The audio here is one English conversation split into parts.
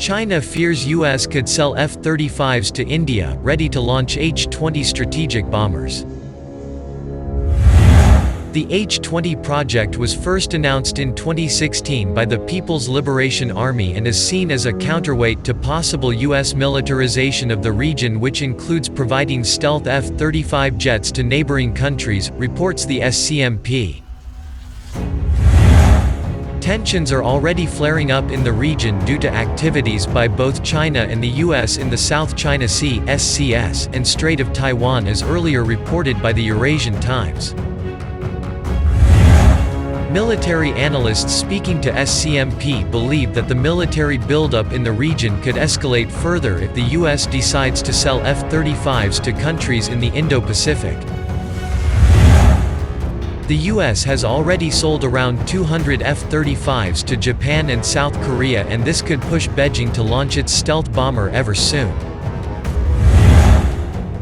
China fears US could sell F-35s to India, ready to launch H-20 strategic bombers. The H-20 project was first announced in 2016 by the People's Liberation Army and is seen as a counterweight to possible US militarization of the region, which includes providing stealth F-35 jets to neighboring countries, reports the SCMP. Tensions are already flaring up in the region due to activities by both China and the US in the South China Sea (SCS) and Strait of Taiwan, as earlier reported by the EurAsian Times. Military analysts speaking to SCMP believe that the military buildup in the region could escalate further if the US decides to sell F-35s to countries in the Indo-Pacific. The US has already sold around 200 F-35s to Japan and South Korea, and this could push Bejing to launch its stealth bomber ever soon.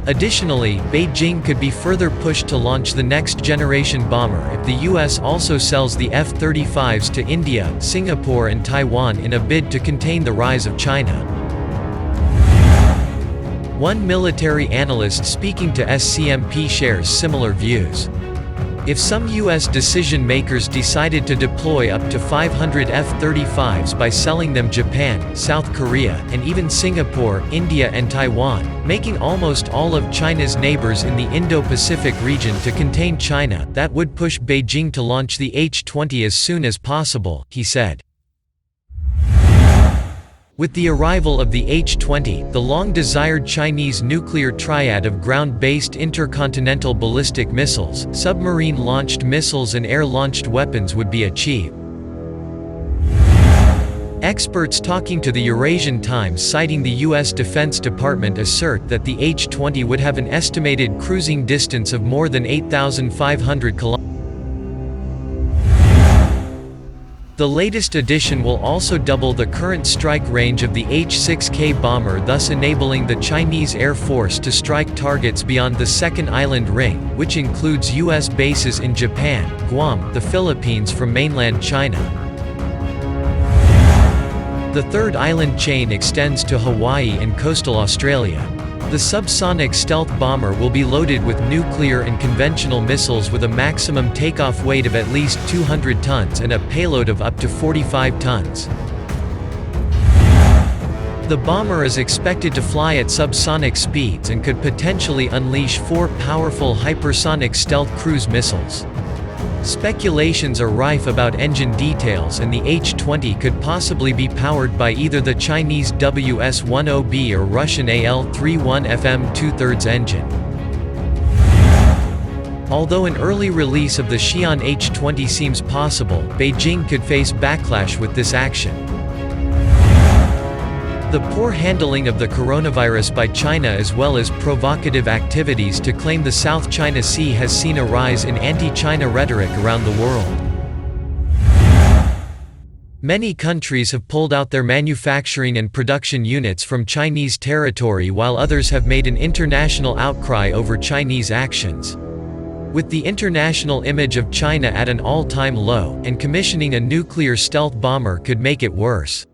Additionally, Beijing could be further pushed to launch the next-generation bomber if the US also sells the F-35s to India, Singapore and Taiwan in a bid to contain the rise of China. One military analyst speaking to SCMP shares similar views. If some US decision-makers decided to deploy up to 500 F-35s by selling them Japan, South Korea, and even Singapore, India and Taiwan, making almost all of China's neighbors in the Indo-Pacific region to contain China, that would push Beijing to launch the H-20 as soon as possible, he said. With the arrival of the H-20, the long-desired Chinese nuclear triad of ground-based intercontinental ballistic missiles, submarine-launched missiles and air-launched weapons would be achieved. Experts talking to the EurAsian Times citing the US Defense Department assert that the H-20 would have an estimated cruising distance of more than 8,500 kilometers. The latest addition will also double the current strike range of the H-6K bomber, thus enabling the Chinese Air Force to strike targets beyond the second island ring, which includes US bases in Japan, Guam, the Philippines from mainland China. The third island chain extends to Hawaii and coastal Australia. The subsonic stealth bomber will be loaded with nuclear and conventional missiles with a maximum takeoff weight of at least 200 tons and a payload of up to 45 tons. The bomber is expected to fly at subsonic speeds and could potentially unleash 4 powerful hypersonic stealth cruise missiles. Speculations are rife about engine details, and the H-20 could possibly be powered by either the Chinese WS-10B or Russian AL-31FM 2/3 engine. Although an early release of the Xi'an H-20 seems possible, Beijing could face backlash with this action. The poor handling of the coronavirus by China, as well as provocative activities to claim the South China Sea, has seen a rise in anti-China rhetoric around the world. Many countries have pulled out their manufacturing and production units from Chinese territory, while others have made an international outcry over Chinese actions. With the international image of China at an all-time low, and commissioning a nuclear stealth bomber could make it worse.